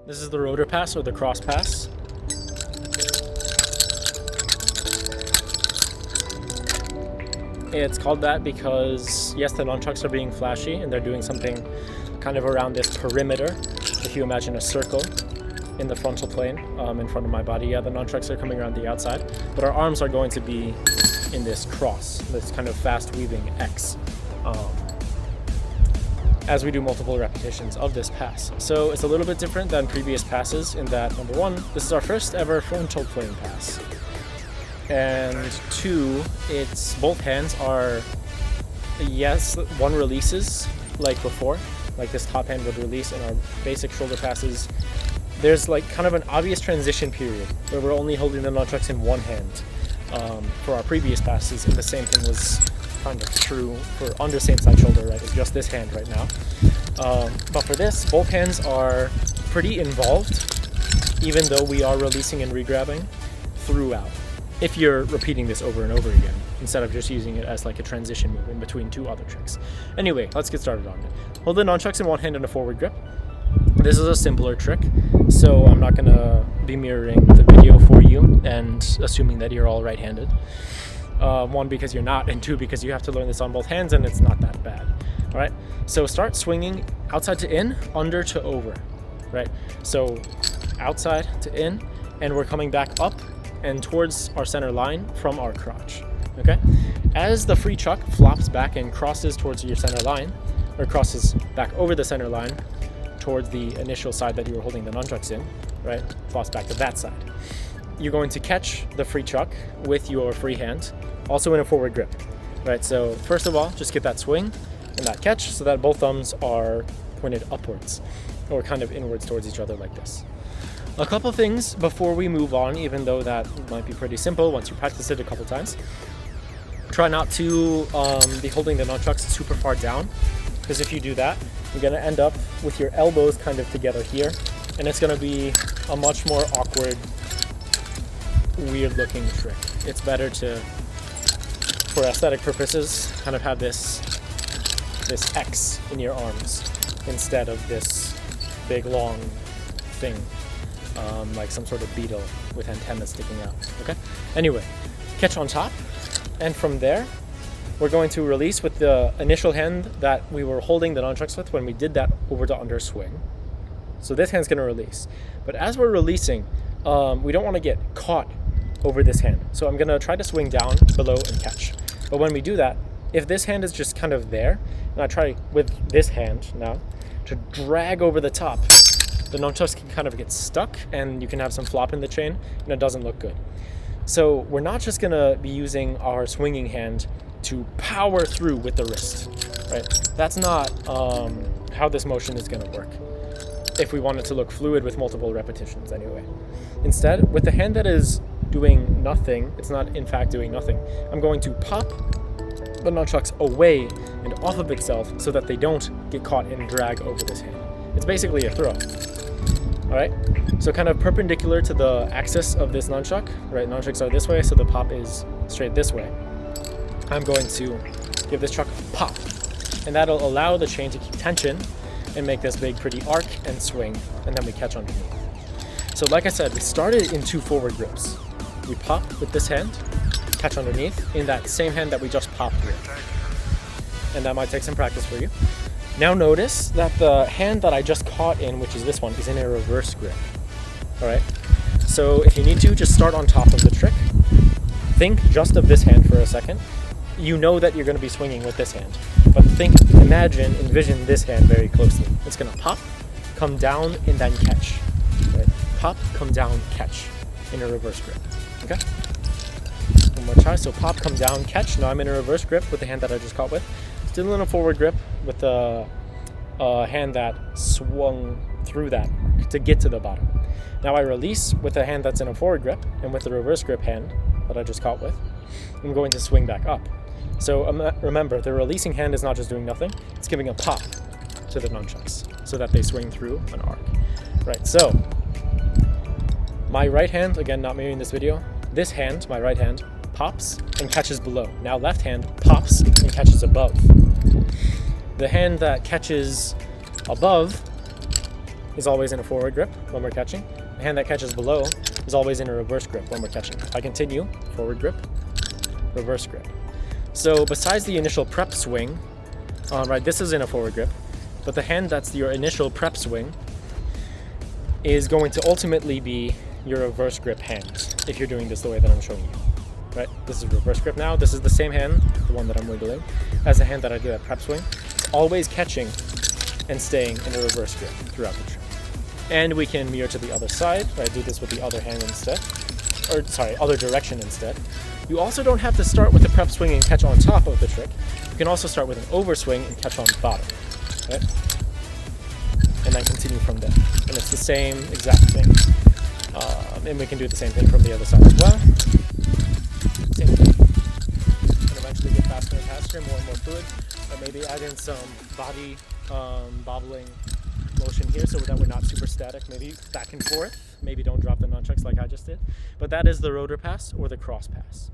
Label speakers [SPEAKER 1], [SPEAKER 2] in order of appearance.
[SPEAKER 1] This is the rotor pass or the cross pass. It's called that because, yes, the nunchucks are being flashy and they're doing something kind of around this perimeter. If you imagine a circle in the frontal plane in front of my body, yeah, the nunchucks are coming around the outside, but our arms are going to be in this cross, this kind of fast weaving X, as we do multiple repetitions of this pass. So it's a little bit different than previous passes in that, number one, this is our first ever frontal plane pass. And two, it's both hands are, yes, one releases like before, like this top hand would release in our basic shoulder passes. There's like kind of an obvious transition period where we're only holding the nunchucks in one hand for our previous passes, and the same thing was kind of true for under same side shoulder, right? It's just this hand right now. But for this, both hands are pretty involved, even though we are releasing and regrabbing throughout, if you're repeating this over and over again, instead of just using it as like a transition move in between two other tricks. Anyway, let's get started on it. Hold the nunchucks in one hand in a forward grip. This is a simpler trick, so I'm not going to be mirroring the video for you and assuming that you're all right-handed. One, because you're not, and two, because you have to learn this on both hands and it's not that bad. All right, so start swinging outside to in, under to over, right? So outside to in, and we're coming back up and towards our center line from our crotch, okay? As the free chuck flops back and crosses towards your center line, or crosses back over the center line towards the initial side that you were holding the nunchucks in, right? Flops back to that side. You're going to catch the free chuck with your free hand, also in a forward grip, right? So first of all, just get that swing and that catch so that both thumbs are pointed upwards or kind of inwards towards each other like this. A couple things before we move on, even though that might be pretty simple once you practice it a couple times. Try not to be holding the nunchucks super far down, because if you do that, you're going to end up with your elbows kind of together here, and it's going to be a much more awkward, weird looking trick. It's better to, for aesthetic purposes, kind of have this X in your arms instead of this big long thing, like some sort of beetle with antennas sticking out, okay? Anyway, catch on top, and from there, we're going to release with the initial hand that we were holding the nunchucks with when we did that over to under swing. So this hand's going to release. But as we're releasing, we don't want to get caught over this hand. So I'm going to try to swing down, below, and catch. But when we do that, if this hand is just kind of there, and I try with this hand now to drag over the top, the nunchucks can kind of get stuck and you can have some flop in the chain and it doesn't look good. So we're not just going to be using our swinging hand to power through with the wrist, right? That's not how this motion is going to work, if we want it to look fluid with multiple repetitions anyway. Instead, with the hand that is doing nothing, it's not in fact doing nothing, I'm going to pop the nunchucks away and off of itself so that they don't get caught and drag over this hand. It's basically a throw. All right, so kind of perpendicular to the axis of this nunchuck, right? Nunchucks are this way, so the pop is straight this way. I'm going to give this chuck a pop, and that'll allow the chain to keep tension and make this big pretty arc and swing, and then we catch underneath. So like I said, we started in two forward grips. We pop with this hand, catch underneath in that same hand that we just popped with. And that might take some practice for you. Now notice that the hand that I just caught in, which is this one, is in a reverse grip. All right, so if you need to, just start on top of the trick. Think just of this hand for a second. You know that you're going to be swinging with this hand, but envision this hand very closely. It's going to pop, come down, and then catch. Right? Pop, come down, catch in a reverse grip. Okay? One more try. So pop, come down, catch. Now I'm in a reverse grip with the hand that I just caught with. Still in a forward grip with the hand that swung through that to get to the bottom. Now I release with the hand that's in a forward grip, and with the reverse grip hand that I just caught with, I'm going to swing back up. So remember, the releasing hand is not just doing nothing, it's giving a pop to the nunchucks so that they swing through an arc. Right, so my right hand, again not mirroring this video, this hand, my right hand, pops and catches below. Now left hand pops and catches above. The hand that catches above is always in a forward grip when we're catching. The hand that catches below is always in a reverse grip when we're catching. If I continue, forward grip, reverse grip. So besides the initial prep swing, right, this is in a forward grip, but the hand that's your initial prep swing is going to ultimately be your reverse grip hand if you're doing this the way that I'm showing you. Right? This is reverse grip now. This is the same hand, the one that I'm wiggling, as the hand that I did at prep swing. It's always catching and staying in a reverse grip throughout the trick. And we can mirror to the other side, right? Do this with the other hand instead, or sorry, other direction instead. You also don't have to start with the prep swing and catch on top of the trick. You can also start with an overswing and catch on bottom, right? And then continue from there. And it's the same exact thing. And we can do the same thing from the other side as well. Same thing. And eventually get faster and faster, more and more fluid. Or maybe add in some body bobbling motion here so that we're not super static. Maybe back and forth. Maybe don't drop the nunchucks like I just did. But that is the rotor pass or the cross pass.